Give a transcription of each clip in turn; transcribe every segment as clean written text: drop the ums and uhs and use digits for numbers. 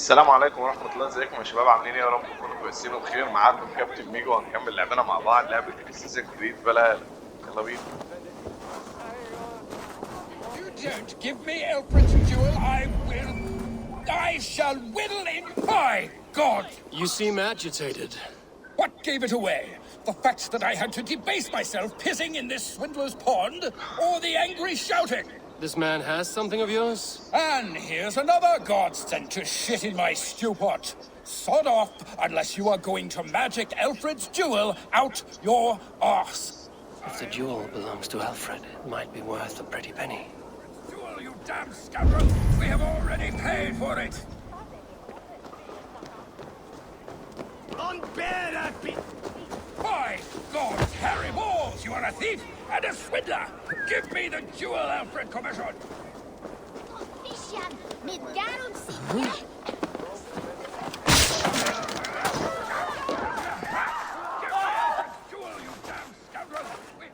السلام عليكم ورحمة الله. ازيكم يا شباب؟ عاملين ايه؟ يا رب تكونوا كويسين وبخير. معاكم كابتن ميجو، هنكمل لعبنا مع بعض لعبة Assassin Creed Valhalla. يلا بينا. You don't give me Elfred's jewel, I shall whittle in my God! You seem agitated. What gave it away? The fact that I had to debase myself pissing in this swindler's pond, or the angry shouting? This man has something of yours? And here's another god sent to shit in my stew pot. Sod off, unless you are going to magic Alfred's jewel out your arse. If the jewel belongs to Alfred, it might be worth a pretty penny. Jewel, you damn scoundrel! We have already paid for it! Unbear that By God's hairy balls, you are a thief and a swindler! Give me the jewel Alfred commissioned!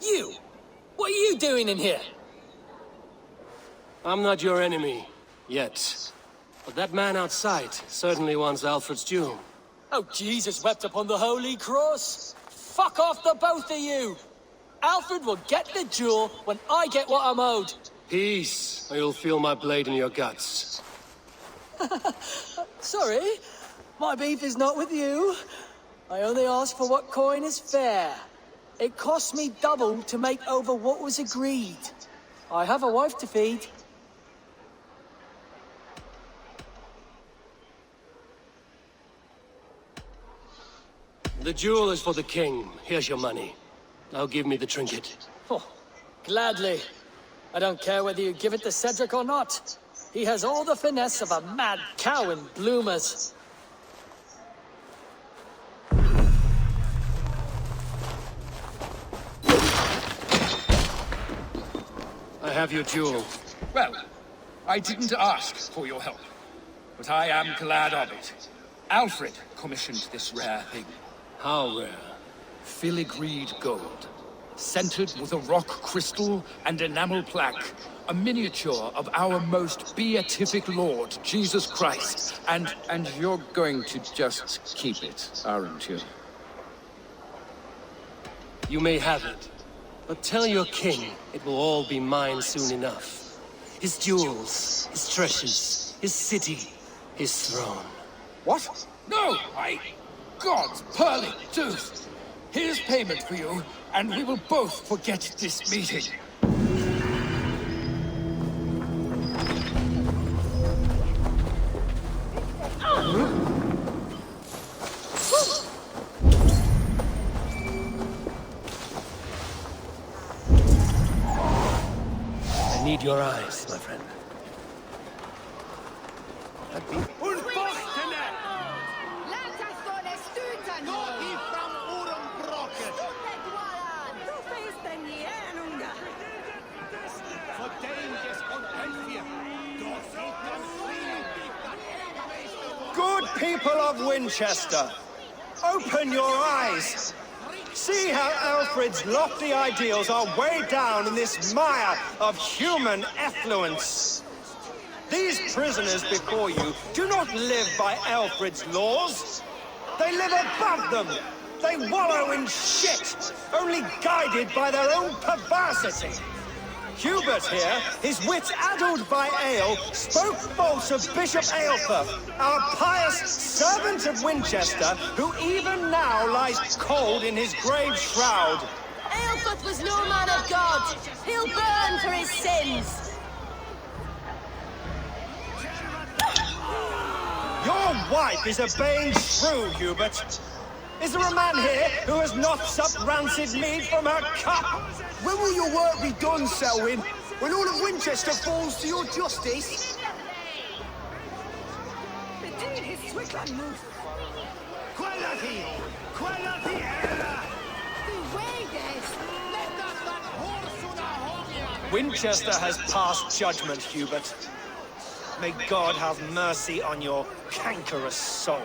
You! What are you doing in here? I'm not your enemy, yet. But that man outside certainly wants Alfred's jewel. Oh, Jesus wept upon the holy cross! Fuck off the both of you! Alfred will get the jewel when I get what I'm owed. Peace, or you'll feel my blade in your guts. Sorry, my beef is not with you. I only ask for what coin is fair. It cost me double to make over what was agreed. I have a wife to feed. The jewel is for the king. Here's your money. Now give me the trinket. Oh, gladly. I don't care whether you give it to Cedric or not. He has all the finesse of a mad cow in bloomers. I have your jewel. Well, I didn't ask for your help, but I am glad of it. Alfred commissioned this rare thing. How rare? Filigreed gold, centered with a rock crystal and enamel plaque, a miniature of our most beatific Lord, Jesus Christ. And you're going to just keep it, aren't you? You may have it, but tell your king it will all be mine soon enough. His jewels, his treasures, his city, his throne. What? No, God's pearly tooth! Here's payment for you, and we will both forget this meeting. I need your eyes, my friend. Good people of Winchester, open your eyes. See how Alfred's lofty ideals are weighed down in this mire of human effluence. These prisoners before you do not live by Alfred's laws. They live above them. They wallow in shit, only guided by their own perversity. Hubert here, his wits addled by ale, spoke false of Bishop Aelfer, our pious servant of Winchester, who even now lies cold in his grave shroud. Aelfer was no man of God. He'll burn for his sins. Your wife is obeying shrew, Hubert. Is there a man here who has not supped rancid mead from her cup? When will your work be done, Selwyn? When all of Winchester falls to your justice? Winchester has passed judgment, Hubert. May God have mercy on your cankerous soul.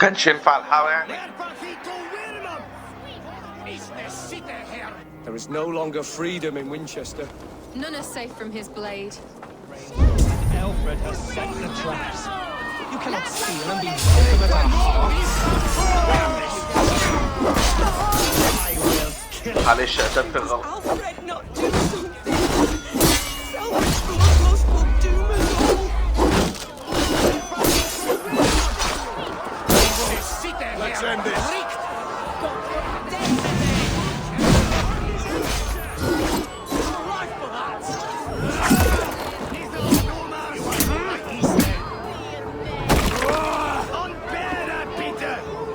كانش ينفع الحاوة يعني. There is no longer freedom in Winchester. None are safe from his blade. Alfred has set the traps. You cannot steal and be welcome at our hearts. I will kill you. معلش قتلت الغلط. Alfred not do something. So much bloodlust will doom us all. Let's end this.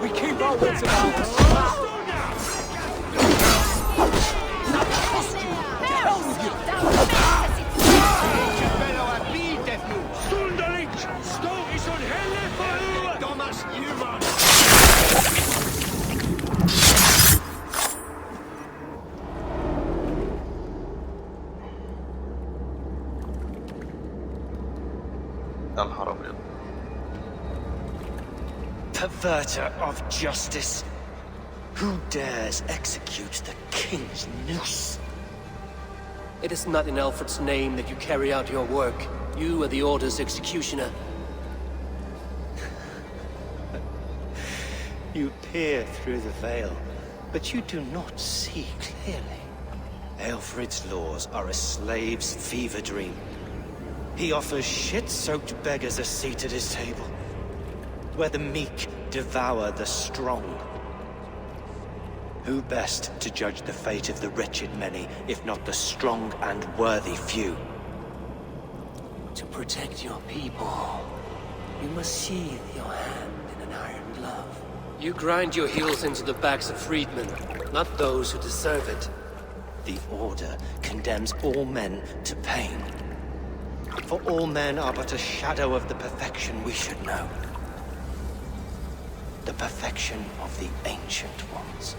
We keep our wits about us. يا نهار أبيض. Perverter of justice. Who dares execute the king's noose? It is not in Alfred's name that you carry out your work. You are the Order's executioner. You peer through the veil, but you do not see clearly. Alfred's laws are a slave's fever dream. He offers shit-soaked beggars a seat at his table, where the meek devour the strong. Who best to judge the fate of the wretched many, if not the strong and worthy few? To protect your people, you must sheathe your hand in an iron glove. You grind your heels into the backs of freedmen, not those who deserve it. The Order condemns all men to pain. For all men are but a shadow of the perfection we should know. The perfection of the ancient ones.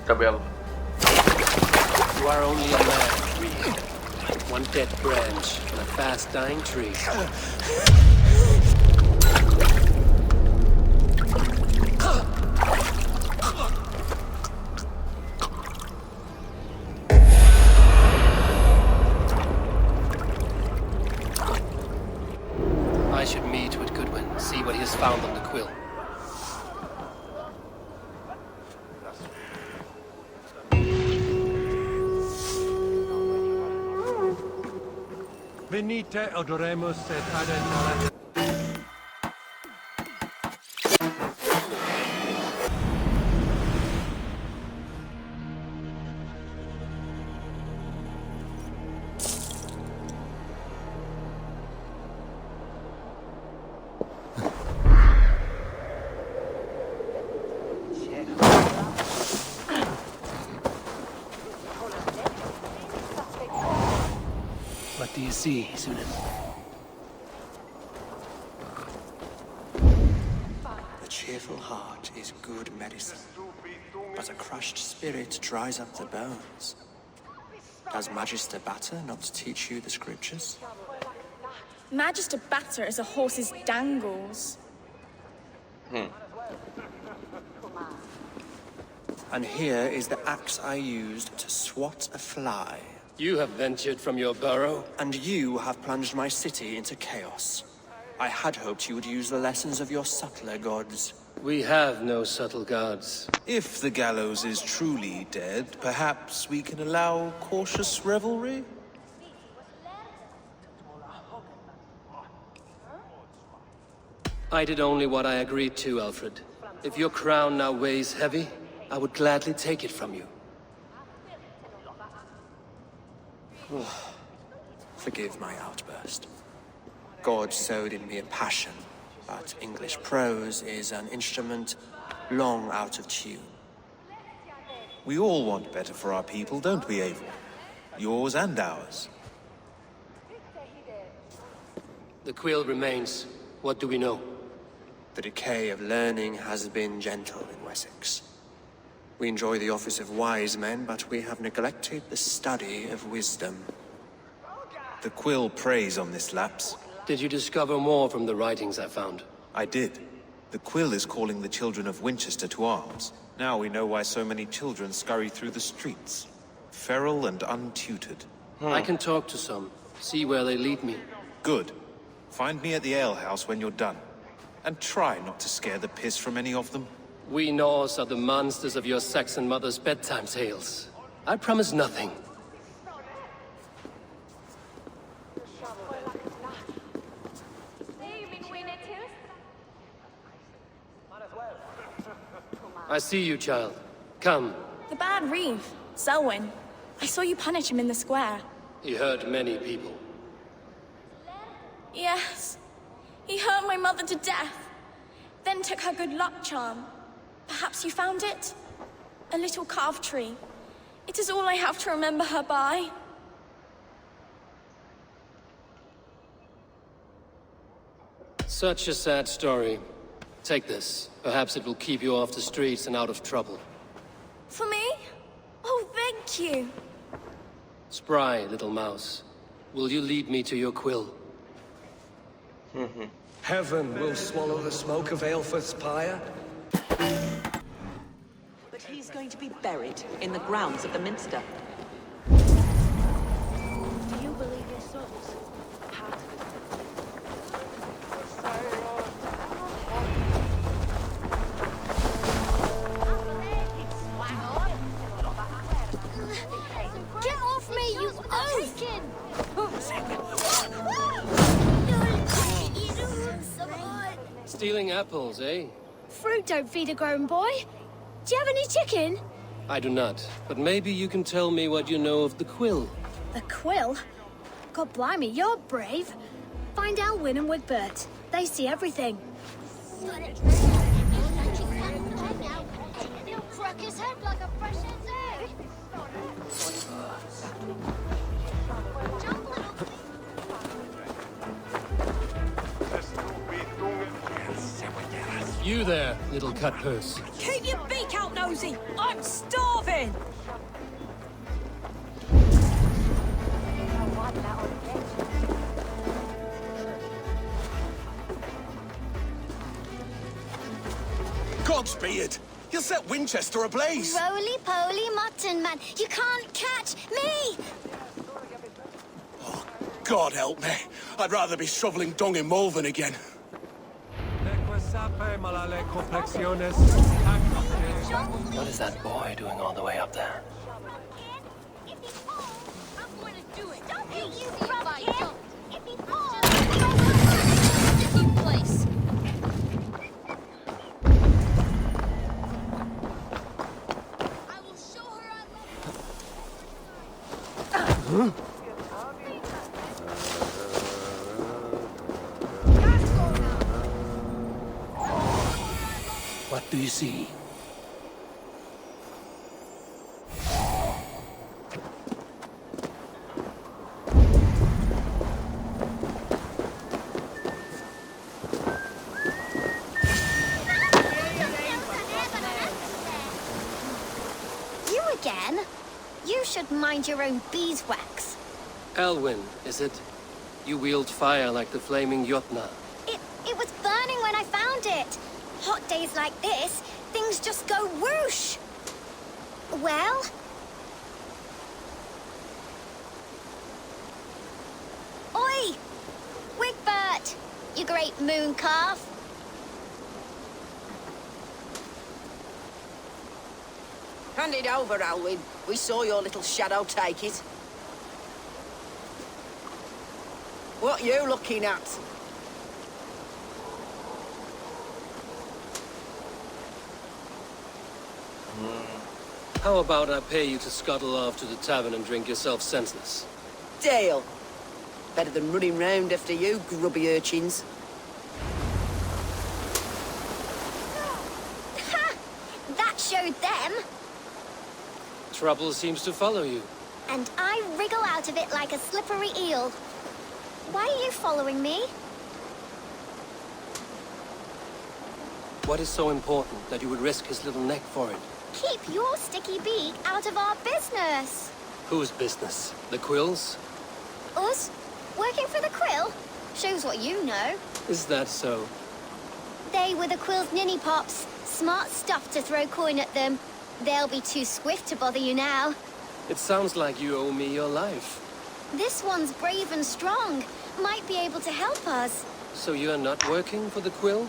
طب يلا. You are only a man, one dead branch on a fast-dying tree. I should meet with Goodwin, see what he has found on the quill. Venite odoremus et adentare. What do you see, Sunan? A cheerful heart is good medicine, but a crushed spirit dries up the bones. Does Magister Batter not teach you the scriptures? Magister Batter is a horse's dangles. And here is the axe I used to swat a fly. You have ventured from your burrow. And you have plunged my city into chaos. I had hoped you would use the lessons of your subtler gods. We have no subtle gods. If the gallows is truly dead, perhaps we can allow cautious revelry? I did only what I agreed to, Alfred. If your crown now weighs heavy, I would gladly take it from you. Forgive my outburst. God sowed in me a passion, but English prose is an instrument long out of tune. We all want better for our people, don't we, Eivor? Yours and ours. The quill remains. What do we know? The decay of learning has been gentle in Wessex. We enjoy the office of wise men, but we have neglected the study of wisdom. The quill preys on this lapse. Did you discover more from the writings I found? I did. The quill is calling the children of Winchester to arms. Now we know why so many children scurry through the streets. Feral and untutored. I can talk to some, see where they lead me. Good. Find me at the alehouse when you're done. And try not to scare the piss from any of them. We Norse are the monsters of your Saxon mother's bedtime tales. I promise nothing. I see you, child. Come. The bad reeve, Selwyn. I saw you punish him in the square. He hurt many people. Yes. He hurt my mother to death. Then took her good luck charm. Perhaps you found it? A little carved tree. It is all I have to remember her by. Such a sad story. Take this. Perhaps it will keep you off the streets and out of trouble. For me? Oh, thank you. Spry, little mouse. Will you lead me to your quill? Heaven will swallow the smoke of Aelfred's pyre. But he's going to be buried in the grounds of the Minster. Do you believe your souls? Get off me, you oaf! Stealing apples, eh? Fruit don't feed a grown boy. Do you have any chicken? I do not, but maybe you can tell me what you know of the quill. The quill? God blimey, you're brave. Find Elwyn and Wigbert. They see everything. He'll crack his head like a fresh egg. You there, little cut purse. Keep your beak out, Nosy! I'm starving! Godspeed! You'll set Winchester ablaze! Roly-poly mutton man, you can't catch me! Oh, God help me. I'd rather be shoveling dung in Malvern again. What is that boy doing all the way up there? Huh? What do you see? You again? You should mind your own beeswax. Elwyn, is it? You wield fire like the flaming Jotnar. It was burning when I found it. Hot days like this, things just go whoosh. Well? Oi! Wigbert! You great moon calf. Hand it over, Alwyn. We saw your little shadow take it. What you looking at? How about I pay you to scuttle off to the tavern and drink yourself senseless? Deal. Better than running round after you, grubby urchins. Ha! That showed them. Trouble seems to follow you. And I wriggle out of it like a slippery eel. Why are you following me? What is so important that you would risk his little neck for it? Keep your sticky beak out of our business. Whose business? The Quill's? Us? Working for the Quill? Shows what you know. Is that so? They were the Quill's ninny pops. Smart stuff to throw coin at them. They'll be too swift to bother you now. It sounds like you owe me your life. This one's brave and strong. Might be able to help us. So you're not working for the Quill?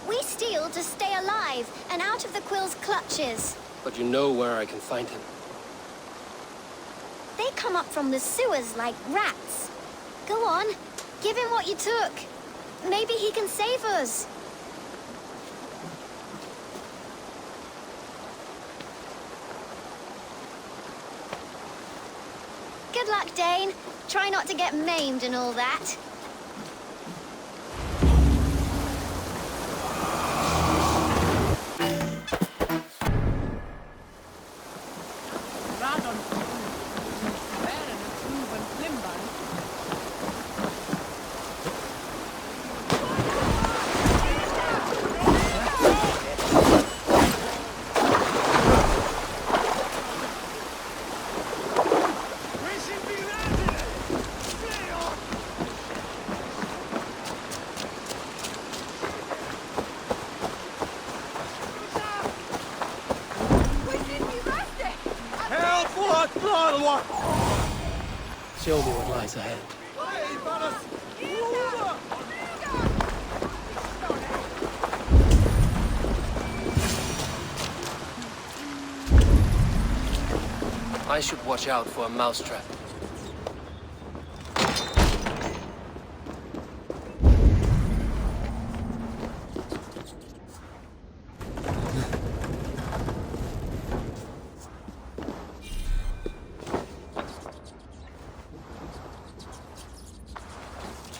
We steal to stay alive and out of the Quill's clutches. But you know where I can find him. They come up from the sewers like rats. Go on, give him what you took. Maybe he can save us. Good luck, Dane. Try not to get maimed and all that. Show me what lies ahead. I should watch out for a mousetrap.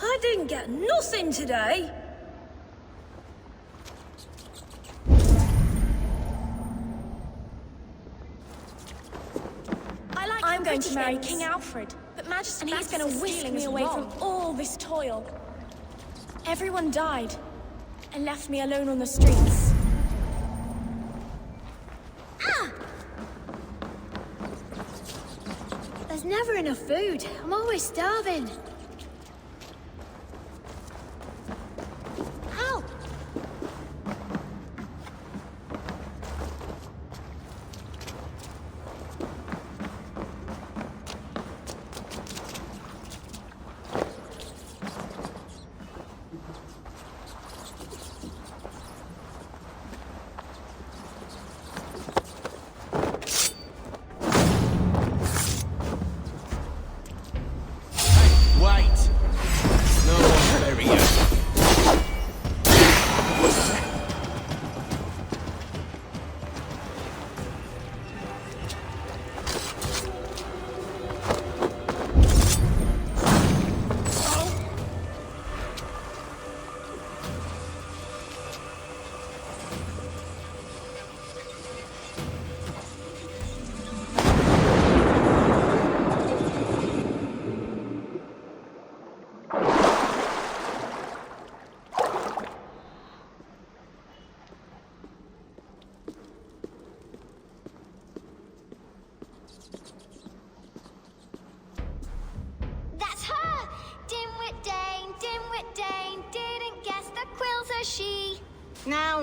I didn't get nothing today. I'm going to marry King Alfred, but Majesty, and he's going to whisk me away from all this toil. Everyone died and left me alone on the streets. There's never enough food. I'm always starving. Help!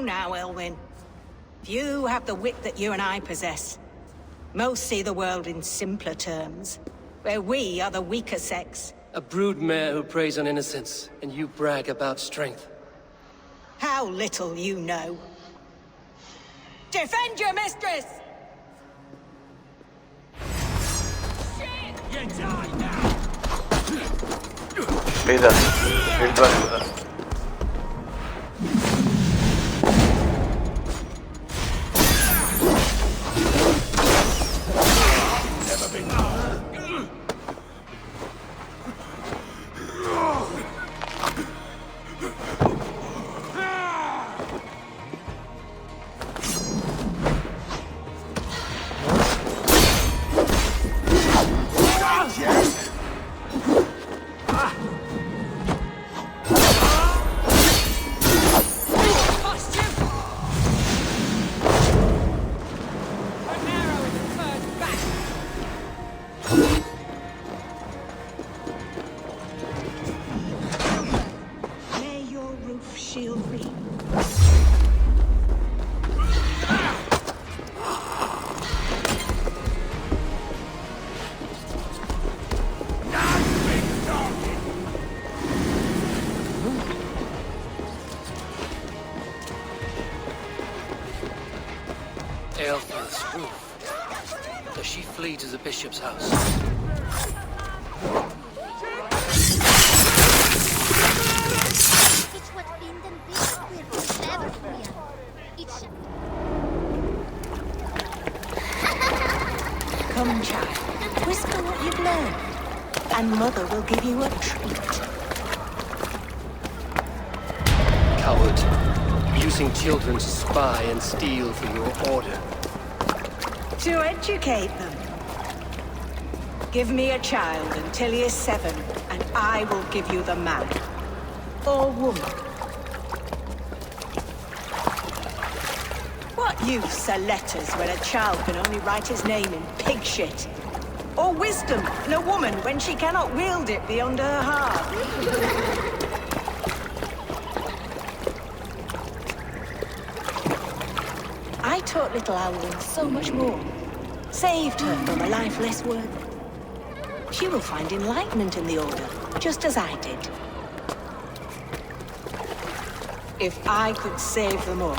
Now, Elwyn. Few have the wit that you and I possess. Most see the world in simpler terms, where we are the weaker sex. A broodmare who preys on innocence, and you brag about strength. How little you know. Defend your mistress! You die now! ايه ده؟ ايه البرد ده؟ proof. Does she flee to the bishop's house? Come, child. Whisper what you've learned, and Mother will give you a treat. Coward. Using children to spy and steal for your order. To educate them. Give me a child until he is 7, and I will give you the man. Or woman. What use are letters when a child can only write his name in pig shit? Or wisdom in a woman when she cannot wield it beyond her heart? I taught little Alwyn so much more. Saved her from a life less worthy. She will find enlightenment in the Order, just as I did. If I could save them all,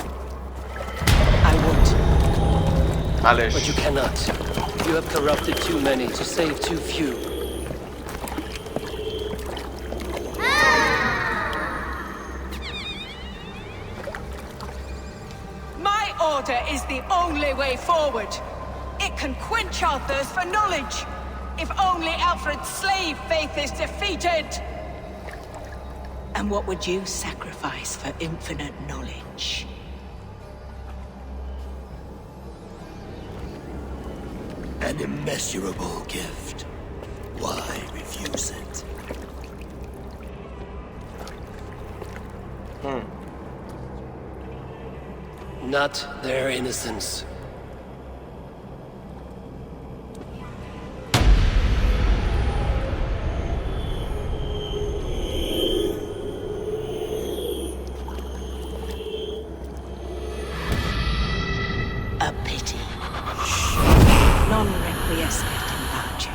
I would. But you cannot. You have corrupted too many to save too few. My order is the only way forward. It can quench our thirst for knowledge. If only Alfred's slave faith is defeated. And what would you sacrifice for infinite knowledge? An immeasurable gift. Why refuse it? Not their innocence. A pity. Non requiescat in pace.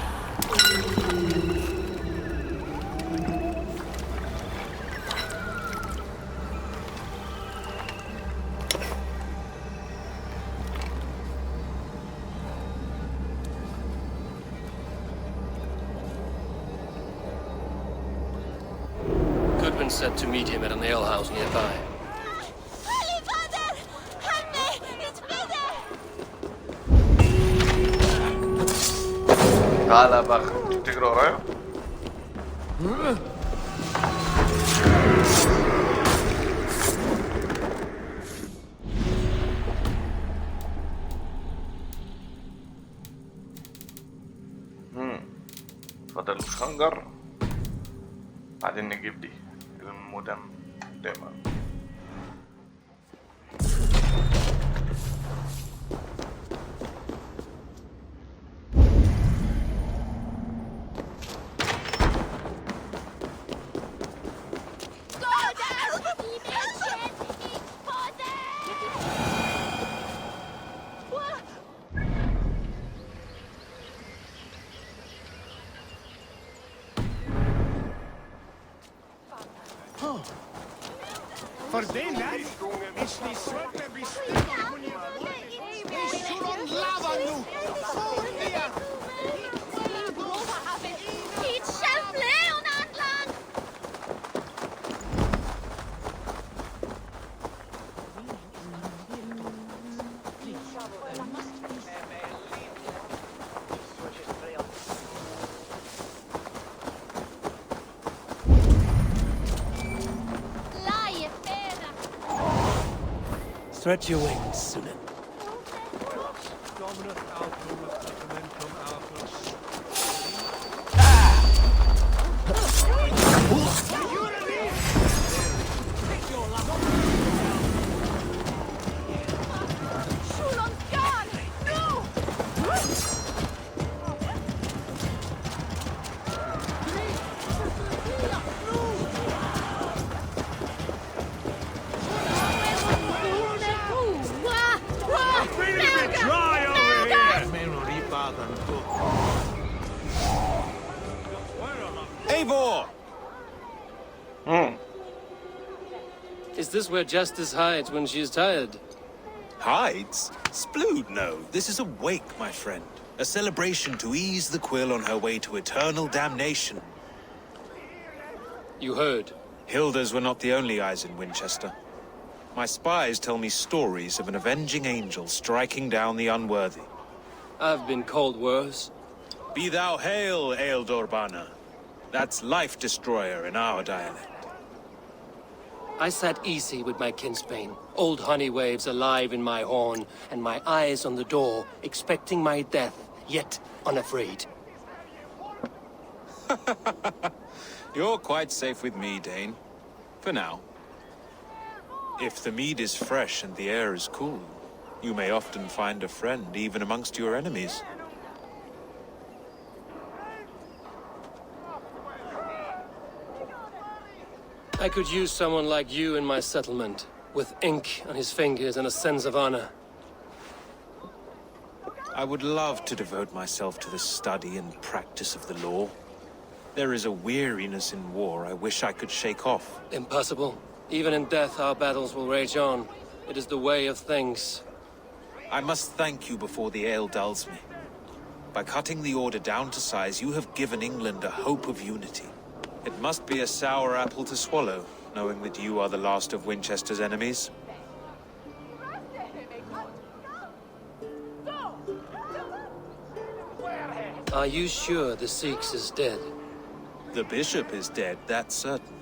Goodman said to meet him at an alehouse nearby. تعالى بقى تجري ورايا. فاضل الخنجر بعدين نجيب دي المدم دايما. För det där is die zwarte bestemmer van je is zo'n lava nu. Stretch your wings, Sunan. Eivor! Is this where Justice hides when she is tired? Hides? Splood, no. This is a wake, my friend. A celebration to ease the Quill on her way to eternal damnation. You heard. Hilda's were not the only eyes in Winchester. My spies tell me stories of an avenging angel striking down the unworthy. I've been called worse. Be thou hail, Eildor Bana. That's Life Destroyer in our dialect. I sat easy with my kinsbane, old honey waves alive in my horn, and my eyes on the door, expecting my death, yet unafraid. You're quite safe with me, Dane. For now. If the mead is fresh and the air is cool, you may often find a friend even amongst your enemies. I could use someone like you in my settlement, with ink on his fingers and a sense of honor. I would love to devote myself to the study and practice of the law. There is a weariness in war I wish I could shake off. Impossible. Even in death, our battles will rage on. It is the way of things. I must thank you before the ale dulls me. By cutting the Order down to size, you have given England a hope of unity. It must be a sour apple to swallow, knowing that you are the last of Winchester's enemies. Are you sure the Sikhs is dead? The bishop is dead, that's certain.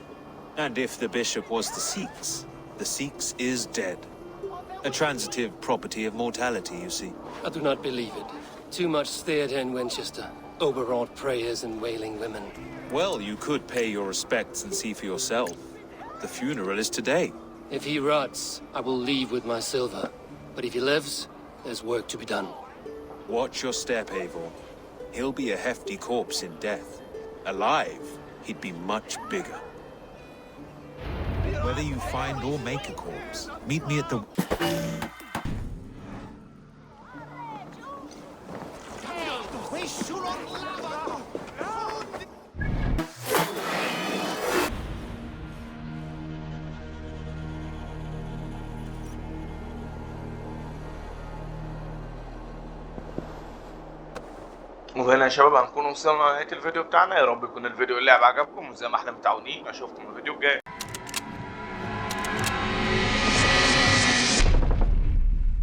And if the bishop was the Sikhs is dead. A transitive property of mortality, you see. I do not believe it. Too much theater in Winchester. Overwrought prayers and wailing women. Well, you could pay your respects and see for yourself. The funeral is today. If he rots, I will leave with my silver. But if he lives, there's work to be done. Watch your step, Eivor. He'll be a hefty corpse in death. Alive, he'd be much bigger. Whether you find or make a corpse, meet me at the... وهنا يا شباب هنكون وصلنا لنهاية الفيديو بتاعنا. يا رب يكون الفيديو اللعب عجبكم، وزي ما احنا متعودين اشوفكم الفيديو الجاي.